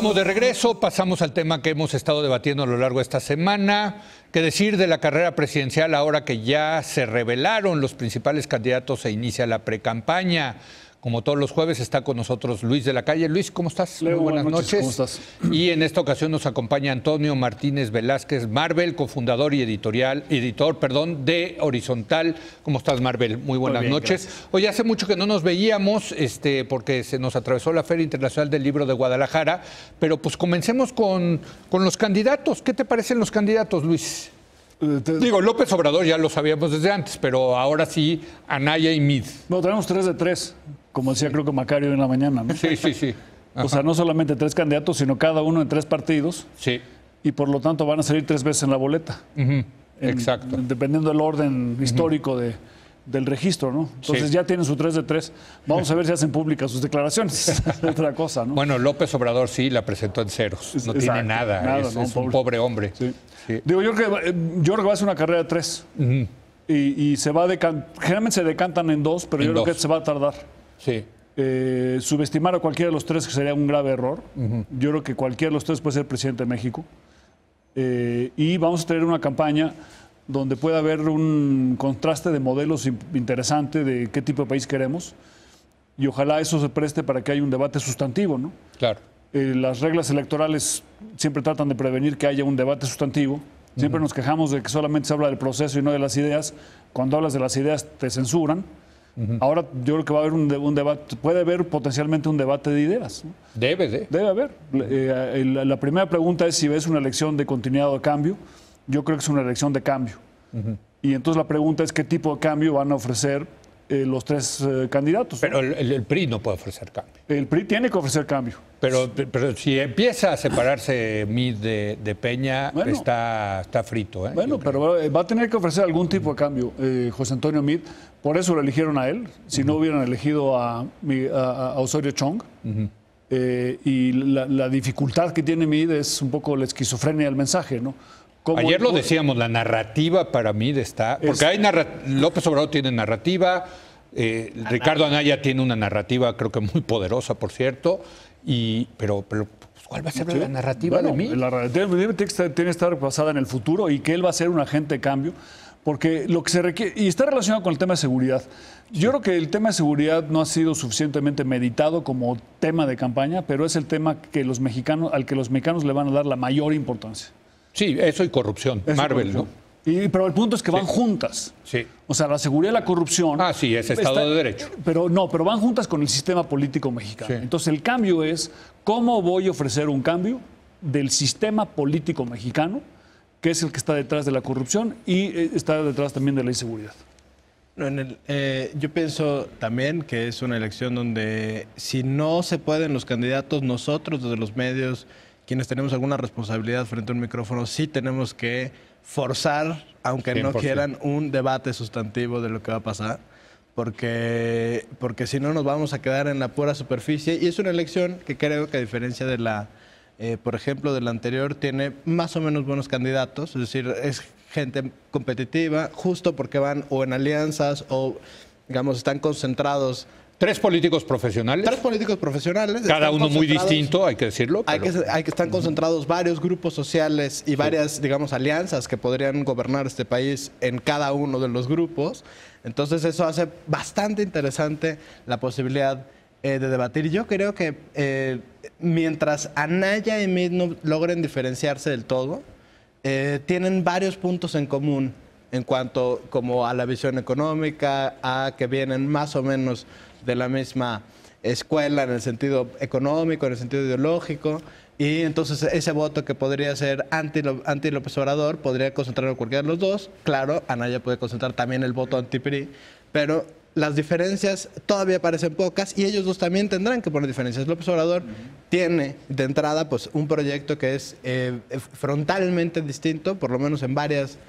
estamos de regreso, pasamos al tema que hemos estado debatiendo a lo largo de esta semana. ¿Qué decir de la carrera presidencial ahora que ya se revelaron los principales candidatos e inicia la precampaña? Como todos los jueves está con nosotros Luis de la Calle. Luis, ¿cómo estás? Leo, muy buenas noches. ¿Cómo estás? Y en esta ocasión nos acompaña Antonio Martínez Velázquez Marvel, cofundador y editor de Horizontal. ¿Cómo estás, Marvel? Muy buenas noches. Gracias. Oye, hace mucho que no nos veíamos porque se nos atravesó la Feria Internacional del Libro de Guadalajara, pero pues comencemos con los candidatos. ¿Qué te parecen los candidatos, Luis? Digo, López Obrador ya lo sabíamos desde antes, pero ahora sí, Anaya y Mid. No, tenemos 3 de 3, como decía creo que Macario en la mañana, ¿no? Sí, sí, sí. Ajá. O sea, no solamente 3 candidatos, sino cada uno en 3 partidos. Sí. Y por lo tanto van a salir 3 veces en la boleta. Exacto. Dependiendo del orden histórico del registro, ¿no? Entonces ya tienen su 3 de 3. Vamos a ver si hacen públicas sus declaraciones. Es otra cosa, ¿no? Bueno, López Obrador sí la presentó en ceros. No tiene nada. Es un pobre hombre. Sí. Sí. Digo, yo creo que va a ser una carrera de 3. Y se va a generalmente se decantan en 2, pero yo creo que se va a tardar. Sí. Subestimar a cualquiera de los 3 sería un grave error. Yo creo que cualquiera de los 3 puede ser presidente de México. Y vamos a tener una campaña donde pueda haber un contraste de modelos interesante de qué tipo de país queremos. Y ojalá eso se preste para que haya un debate sustantivo, ¿no? Claro. Las reglas electorales siempre tratan de prevenir que haya un debate sustantivo. Siempre nos quejamos de que solamente se habla del proceso y no de las ideas. Cuando hablas de las ideas te censuran. Ahora yo creo que va a haber un debate, puede haber potencialmente un debate de ideas, ¿no? Debe haber. La primera pregunta es si ves una elección de continuidad o de cambio. Yo creo que es una elección de cambio. Y entonces la pregunta es qué tipo de cambio van a ofrecer los 3 candidatos. Pero el PRI no puede ofrecer cambio. El PRI tiene que ofrecer cambio. Pero si empieza a separarse Mid de Peña, bueno, está frito. Bueno, pero va a tener que ofrecer algún tipo de cambio, José Antonio Mid. Por eso lo eligieron a él. Si no hubieran elegido a Osorio Chong. Y la dificultad que tiene Mid es un poco la esquizofrenia del mensaje, ¿no? Ayer lo decíamos, la narrativa para Mid está... Porque López Obrador tiene narrativa, Ricardo Anaya tiene una narrativa creo que muy poderosa, por cierto, pero ¿cuál va a ser la narrativa de Mid? La narrativa tiene que estar basada en el futuro y que él va a ser un agente de cambio, porque lo que se requiere... Y está relacionado con el tema de seguridad. Yo creo que el tema de seguridad no ha sido suficientemente meditado como tema de campaña, pero es el tema al que los mexicanos le van a dar la mayor importancia. Sí, eso y corrupción, Marvel, ¿no? Pero el punto es que van juntas. Sí. O sea, la seguridad y la corrupción... Ah, sí, es Estado de Derecho. Pero van juntas con el sistema político mexicano. Sí. Entonces, el cambio es cómo voy a ofrecer un cambio del sistema político mexicano, que es el que está detrás de la corrupción y está detrás también de la inseguridad. Yo pienso también que es una elección donde si no se pueden los candidatos, nosotros desde los medios, quienes tenemos alguna responsabilidad frente a un micrófono, sí tenemos que forzar, aunque 100%. No quieran, un debate sustantivo de lo que va a pasar, porque si no nos vamos a quedar en la pura superficie. Y es una elección que creo que a diferencia de por ejemplo, de la anterior, tiene más o menos buenos candidatos, es decir, es gente competitiva, justo porque van o en alianzas o, digamos, están concentrados. 3 políticos profesionales. 3 políticos profesionales. Cada uno muy distinto, hay que decirlo. Hay que estar concentrados varios grupos sociales y varias, digamos, alianzas que podrían gobernar este país en cada uno de los grupos. Entonces eso hace bastante interesante la posibilidad de debatir. Yo creo que mientras Anaya y Mid no logren diferenciarse del todo, tienen varios puntos en común en cuanto como a la visión económica, a que vienen más o menos de la misma escuela en el sentido económico, en el sentido ideológico, y entonces ese voto que podría ser anti López Obrador podría concentrar a cualquiera de los dos. Claro, Anaya puede concentrar también el voto anti-PRI, pero las diferencias todavía parecen pocas y ellos dos también tendrán que poner diferencias. López Obrador tiene de entrada pues un proyecto que es frontalmente distinto, por lo menos en varias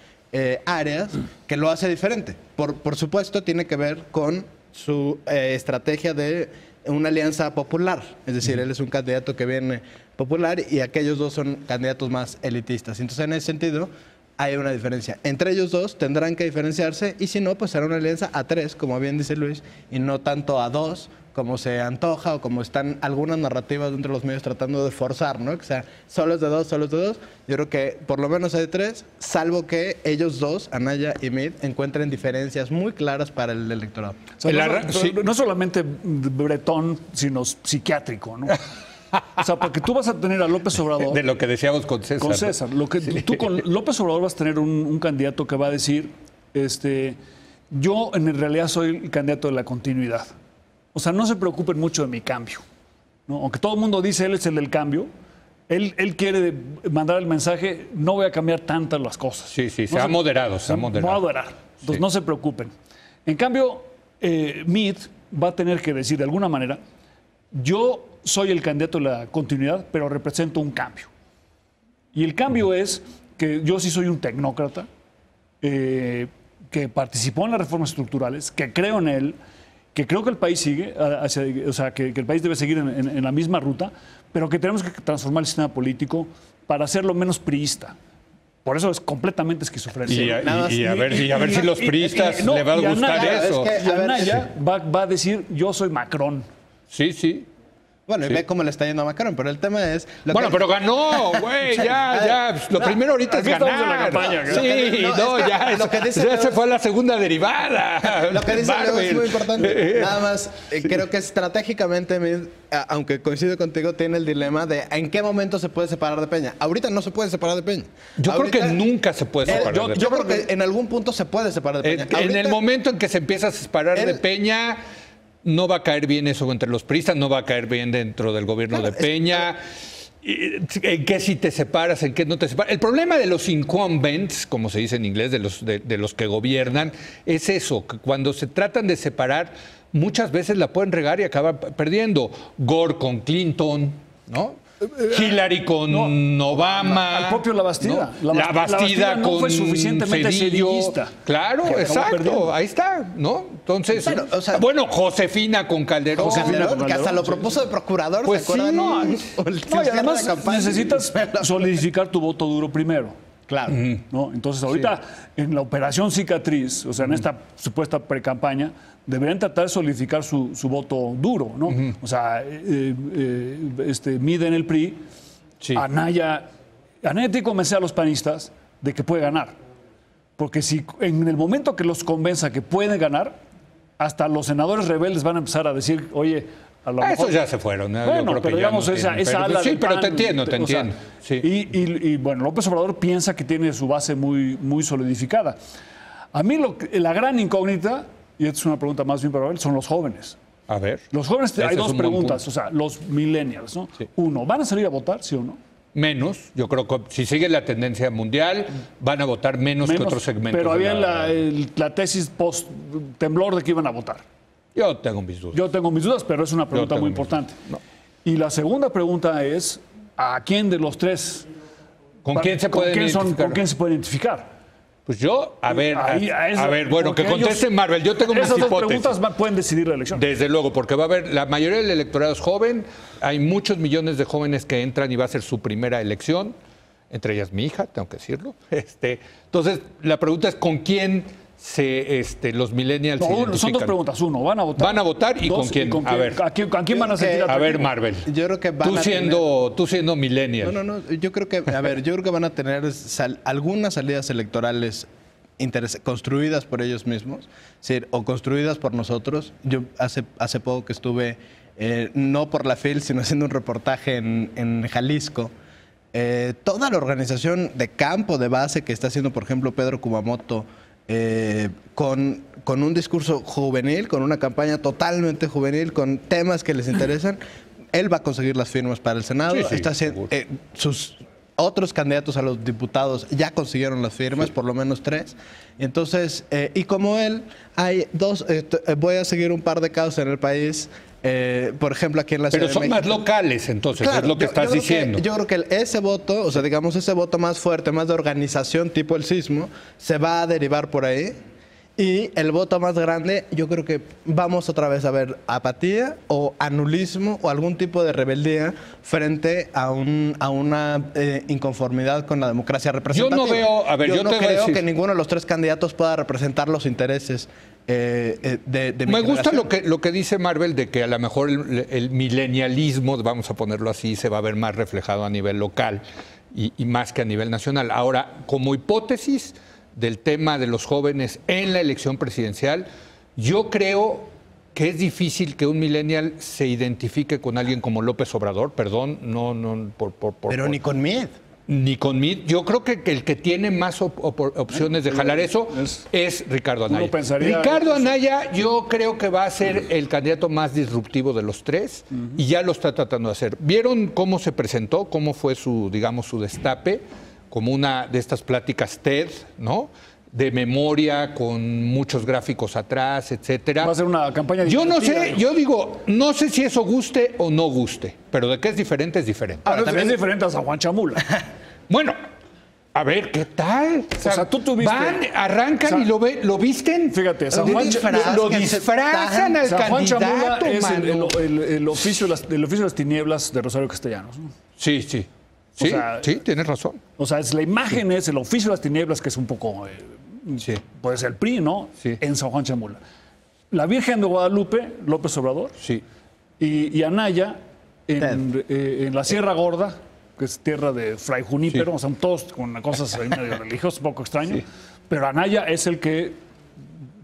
áreas, que lo hace diferente. Por supuesto, tiene que ver con su estrategia de una alianza popular. Es decir, él es un candidato que viene popular y aquellos dos son candidatos más elitistas. Entonces, en ese sentido, hay una diferencia. Entre ellos dos tendrán que diferenciarse y si no, pues será una alianza a 3, como bien dice Luis, y no tanto a 2, como se antoja o como están algunas narrativas dentro de los medios tratando de forzar, ¿no? Que sea, solo es de 2, solo es de 2. Yo creo que por lo menos hay de 3, salvo que ellos dos, Anaya y Meade, encuentren diferencias muy claras para el electorado. O sea, no solamente bretón, sino psiquiátrico, ¿no? O sea, porque tú vas a tener a López Obrador... De lo que decíamos con César. Con César. Lo que tú con López Obrador vas a tener un candidato que va a decir, yo en realidad soy el candidato de la continuidad. O sea, no se preocupen mucho de mi cambio, ¿no? Aunque todo el mundo dice él es el del cambio, él quiere mandar el mensaje, no voy a cambiar tantas las cosas. Sí, se ha moderado, se ha moderado. Va a moderar. Entonces, no se preocupen. En cambio, Meade va a tener que decir de alguna manera, yo soy el candidato de la continuidad, pero represento un cambio. Y el cambio es que yo sí soy un tecnócrata, que participó en las reformas estructurales, que creo en él, que creo que el país sigue, o sea, que el país debe seguir en la misma ruta, pero que tenemos que transformar el sistema político para hacerlo menos priista. Por eso es completamente esquizofrénico. Y a ver si los priistas le va a gustar eso. Y Anaya va a decir, yo soy Macron. Sí. Bueno, y ve cómo le está yendo a Macron, pero el tema es... Pero ganó, güey, ya. Lo primero ahorita es ganar. Ya se fue a la segunda derivada. Lo que dice Leo es muy importante. Nada más, creo que estratégicamente, aunque coincido contigo, tiene el dilema de en qué momento se puede separar de Peña. Ahorita no se puede separar de Peña. Yo creo que nunca se puede separar de Peña. Yo creo que en algún punto se puede separar de Peña. En el momento en que se empieza a separar de Peña... No va a caer bien eso entre los priistas, no va a caer bien dentro del gobierno de Peña. ¿En qué sí te separas, en qué no te separas? El problema de los incumbents, como se dice en inglés, de los que gobiernan, es eso, que cuando se tratan de separar, muchas veces la pueden regar y acaban perdiendo. Gore con Clinton, ¿no? Hillary con Obama. Al propio Labastida. ¿No? Labastida no con fue suficientemente sedillista. Claro, exacto. Ahí está, ¿no? Entonces, Josefina con Calderón. Que hasta lo propuso de procurador. Pues ¿se acuerdan? sí. Y además necesitas solidificar tu voto duro primero. Claro. ¿No? Entonces, ahorita en la operación cicatriz, o sea, en esta supuesta precampaña, deberían tratar de solidificar su voto duro, ¿no? O sea, Meade en el PRI, Anaya tiene que convencer a los panistas de que puede ganar. Porque si en el momento que los convenza que pueden ganar, hasta los senadores rebeldes van a empezar a decir, oye, a lo mejor... Esos ya se fueron. Bueno, pero digamos, esa ala sí, pero te PAN, entiendo. Sí. Y bueno, López Obrador piensa que tiene su base muy, muy solidificada. A mí la gran incógnita, y esta es una pregunta más bien para él, son los jóvenes. A ver. Los jóvenes, hay dos preguntas, o sea, los millennials, ¿no? Sí. Uno, ¿van a salir a votar, sí o no? Menos, yo creo que si sigue la tendencia mundial, van a votar menos que otros segmentos. Pero había la tesis post-temblor de que iban a votar. Yo tengo mis dudas. Yo tengo mis dudas, pero es una pregunta muy importante. No. Y la segunda pregunta es, ¿a quién de los tres? ¿Con quién se puede identificar? ¿Con quién se puede identificar? Pues yo, bueno, que conteste Marvel. Yo tengo mis hipótesis. Esas dos preguntas pueden decidir la elección. Desde luego, porque va a haber, la mayoría del electorado es joven, hay muchos millones de jóvenes que entran y va a ser su primera elección, entre ellas mi hija, tengo que decirlo. Entonces, la pregunta es ¿con quién los millennials se identifican? Son dos preguntas. Uno, ¿van a votar? ¿Van a votar y con quién? A ver. ¿A quién van a sentir a ver, Marvel. Yo creo que tú siendo millennial. No. Yo creo que van a tener algunas salidas electorales construidas por ellos mismos, o construidas por nosotros. Yo hace poco que estuve, no por la FIL, sino haciendo un reportaje en Jalisco. Toda la organización de campo, de base que está haciendo, por ejemplo, Pedro Kumamoto, con un discurso juvenil, con una campaña totalmente juvenil, con temas que les interesan, él va a conseguir las firmas para el Senado. Está haciendo, sus otros candidatos a los diputados ya consiguieron las firmas, por lo menos 3. Entonces, y como él, hay dos, voy a seguir un par de casos en el país. Por ejemplo, aquí en la Ciudad de México. Pero son más locales, entonces, es lo que estás diciendo. Yo creo que ese voto, o sea, digamos, ese voto más fuerte, más de organización tipo el Sismo, se va a derivar por ahí. Y el voto más grande, yo creo que vamos otra vez a ver apatía o anulismo o algún tipo de rebeldía frente a una inconformidad con la democracia representativa. Yo no veo, a ver, yo no te voy a creo decir que ninguno de los tres candidatos pueda representar los intereses de mi Me gusta generación. lo que dice Marvel de que a lo mejor el milenialismo, vamos a ponerlo así, se va a ver más reflejado a nivel local y más que a nivel nacional. Ahora, como hipótesis del tema de los jóvenes en la elección presidencial, yo creo que es difícil que un millennial se identifique con alguien como López Obrador, perdón, Pero ni con Mitt. ni con Mitt. Yo creo que el que tiene más opciones de jalar eso es Ricardo Anaya. Ricardo Anaya yo creo que va a ser el candidato más disruptivo de los tres y ya lo está tratando de hacer. ¿Vieron cómo se presentó? ¿Cómo fue su, digamos, su destape? Como una de estas pláticas TED, ¿no? De memoria, con muchos gráficos atrás, etcétera. Va a ser una campaña Yo no divertida, sé, yo digo, no sé si eso guste o no guste, pero de que es diferente, es diferente. Ahora, también es diferente a San Juan Chamula. Bueno, a ver, ¿qué tal? O sea, tú tuviste... Van, arrancan y lo visten. Fíjate, San Juan lo disfrazan al San Juan Chamula candidato, es mano. el oficio de las tinieblas de Rosario Castellanos, ¿no? Sí, sí. O Sí, sea, sí, tienes razón. O sea, es la imagen, es el oficio de las tinieblas, que es un poco, Sí. puede ser el PRI, ¿no? Sí. En San Juan Chamula. La Virgen de Guadalupe, López Obrador, Sí. y Anaya en la Sierra Gorda, que es tierra de Fray Junípero, Sí. o sea, todos con cosas ahí medio religiosas, un poco extraño, pero Anaya es el que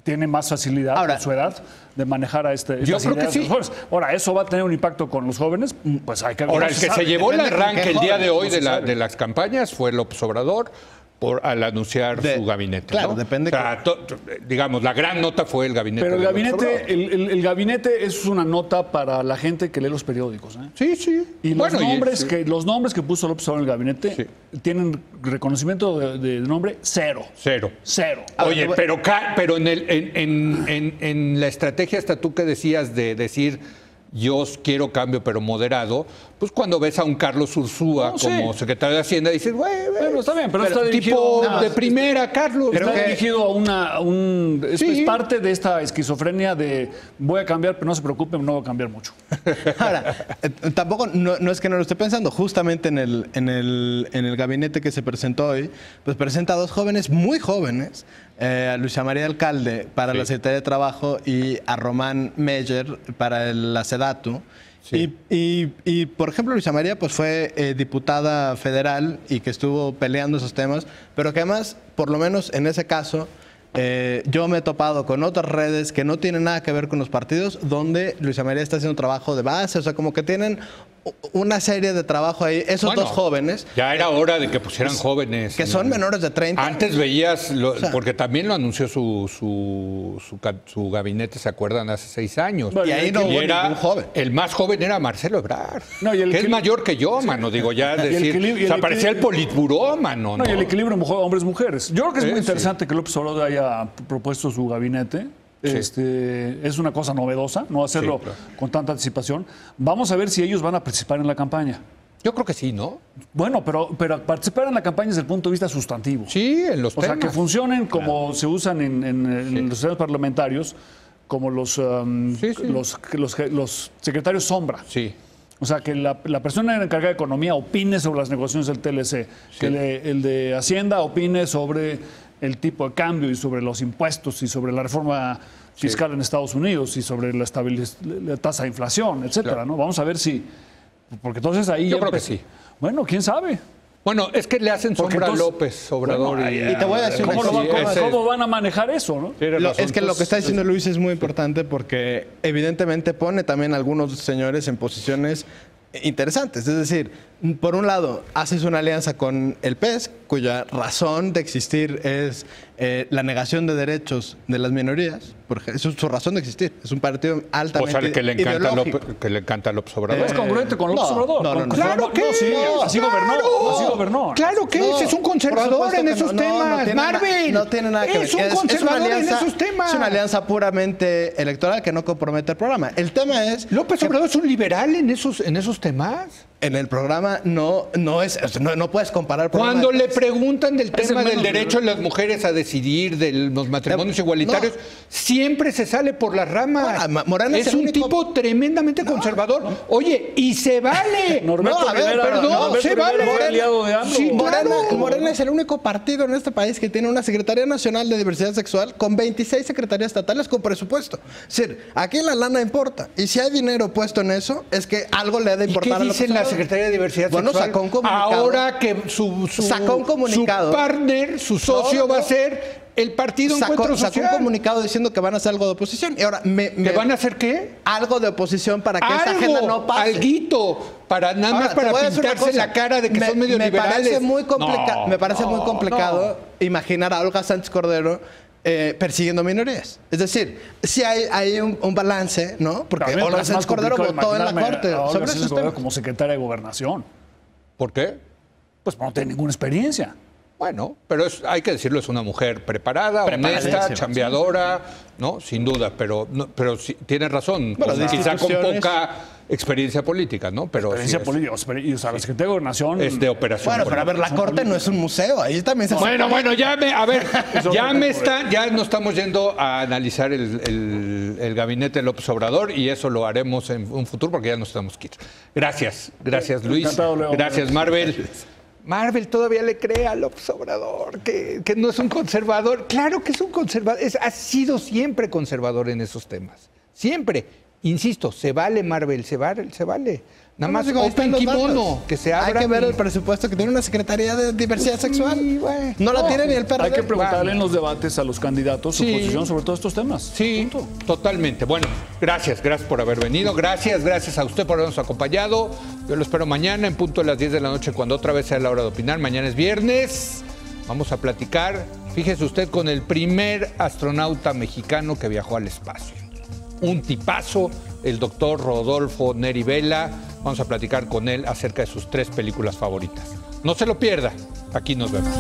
tiene más facilidad Ahora, en su edad de manejar a estas yo creo que ideas de sí. los jóvenes. Ahora, ¿eso va a tener un impacto con los jóvenes? Pues hay que ver. Ahora, No el se que sabe. se llevó el Depende con arranque qué el día de jóvenes, hoy no se sabe. de las campañas fue López Obrador al anunciar su gabinete. claro, ¿no? depende O sea, digamos, la gran nota fue el gabinete. Pero el de López gabinete, Obrador. el gabinete es una nota para la gente que lee los periódicos, ¿eh? Sí, sí. Y los, Bueno, nombres los nombres que puso López Obrador en el gabinete Sí. tienen reconocimiento de nombre cero. Cero. Cero. Oye, pero en la estrategia hasta tú que decías de decir yo quiero cambio pero moderado, pues cuando ves a un Carlos Ursúa No, como sí. secretario de Hacienda dices, güey, Pero está bien, pero está tipo dirigido de primera, Carlos. Está ¿no? dirigido a es Sí. parte de esta esquizofrenia de voy a cambiar, pero no se preocupen, no voy a cambiar mucho. Ahora, tampoco, no es que no lo esté pensando, justamente en el gabinete que se presentó hoy, pues presenta a dos jóvenes, muy jóvenes, a Luisa María Alcalde para la Secretaría de Trabajo y a Román Meyer para la SEDATU. Sí. Y, por ejemplo, Luisa María pues fue diputada federal y que estuvo peleando esos temas, pero que además, por lo menos en ese caso, yo me he topado con otras redes que no tienen nada que ver con los partidos, donde Luisa María está haciendo trabajo de base, o sea, como que tienen una serie de trabajo ahí, esos Bueno, dos jóvenes, Ya era hora de que pusieran jóvenes. que son menores de 30. Antes veías, sea, porque también lo anunció su gabinete, ¿se acuerdan? Hace 6 años. Bueno, y ahí no hubo era ningún joven. el más joven era Marcelo Ebrard, No, y el que es equilibrio- mayor que yo, mano. Digo, ya decir, equilibrio- o sea, parecía el politburó, mano. No, y ¿no? el equilibrio hombres-mujeres. Yo creo que es muy Sí. interesante que López Obrador haya propuesto su gabinete. Sí. Es una cosa novedosa, no hacerlo Sí, claro. con tanta anticipación. Vamos a ver si ellos van a participar en la campaña. Yo creo que sí, ¿no? Bueno, pero participar en la campaña desde el punto de vista sustantivo. Sí, en los O sea, temas. que funcionen como se usan en los sistemas parlamentarios, como los secretarios sombra. Sí. O sea, que la persona encargada de Economía opine sobre las negociaciones del TLC, que el de Hacienda opine sobre el tipo de cambio y sobre los impuestos y sobre la reforma fiscal en Estados Unidos y sobre la tasa de inflación, etcétera, Claro. ¿no? Vamos a ver si... Porque entonces ahí... Yo ya creo que empe- sí. Bueno, quién sabe. Bueno, es que le hacen Porque sombra a entonces- López Obrador. Bueno, y te voy a decir ¿Cómo, una cosa. cómo van a manejar eso, no? Es que lo que está diciendo Luis es muy importante porque evidentemente pone también a algunos señores en posiciones interesantes. Es decir, por un lado, haces una alianza con el PES, cuya razón de existir es la negación de derechos de las minorías. Porque eso es su razón de existir. Es un partido altamente Pues al que le encanta ideológico. que le encanta López Obrador. Es congruente con López no, Obrador. no, no, no. Claro que sí, no, así gobernó. Así gobernó. Claro que No, es un por conservador supuesto en que esos no, temas, tiene Marvel. No tiene nada que ver. Es un conservador en esos temas. Es una alianza puramente electoral que no compromete el programa. El tema es López Obrador es un liberal en esos temas. en el programa tema no puedes comparar. Cuando le preguntan del tema del derecho de las mujeres a decidir, de los matrimonios igualitarios, siempre se sale por las ramas. Morena es un tipo tremendamente conservador. Oye, y se vale. Se vale. Morena es el único partido en este país que tiene una Secretaría Nacional de Diversidad Sexual con 26 secretarías estatales con presupuesto. Es decir, aquí la lana importa. Y si hay dinero puesto en eso, es que algo le ha de importar. ¿Qué dice la Secretaría de Diversidad Sexual? Sacó un comunicado. Ahora que sacó un comunicado. Su partner, su socio va a ser el partido Encuentro Social. Sacó un comunicado diciendo que van a hacer algo de oposición. Y ahora ¿Que van a hacer qué? Algo de oposición para que esta agenda no pase. Alguito. Para nada más para pintarse la cara de que son medio liberales. Me parece muy complicado imaginar a Olga Sánchez Cordero persiguiendo minorías. Es decir, si hay un balance, ¿no? Porque Olga Sánchez Cordero votó en la Corte sobre esos temas. Como secretaria de Gobernación. ¿Por qué? Pues no tiene ninguna experiencia. Bueno, pero hay que decirlo, es una mujer preparada, honesta, chambeadora, ¿no? Sin duda, pero sí, tiene razón. Bueno, quizá con poca experiencia política, ¿no? Pero experiencia política, y, o sea, la Secretaría de Gobernación es de operación. Bueno, pero a ver, la Corte no es un museo, ahí también se Bueno, ya no estamos yendo a analizar el gabinete de López Obrador y eso lo haremos en un futuro porque ya nos estamos quitos. Gracias Luis. Encantado, Leo. Gracias, Marvel. Marvel todavía le cree a López Obrador que no es un conservador. Claro que es un conservador. Ha sido siempre conservador en esos temas. Siempre. Insisto, se vale, Marvel, se vale. Nada más open kimono, que se abra. Hay que ver el presupuesto que tiene una Secretaría de Diversidad Sexual. No la tiene ni el PRD. Hay que preguntarle en los debates a los candidatos su posición sobre todos estos temas. Sí, totalmente. Bueno, gracias por haber venido. Gracias a usted por habernos acompañado. Yo lo espero mañana en punto de las 10 de la noche cuando otra vez sea la hora de opinar. Mañana es viernes. Vamos a platicar, fíjese usted, con el primer astronauta mexicano que viajó al espacio. Un tipazo, el doctor Rodolfo Neri Vela. Vamos a platicar con él acerca de sus 3 películas favoritas. No se lo pierda. Aquí nos vemos.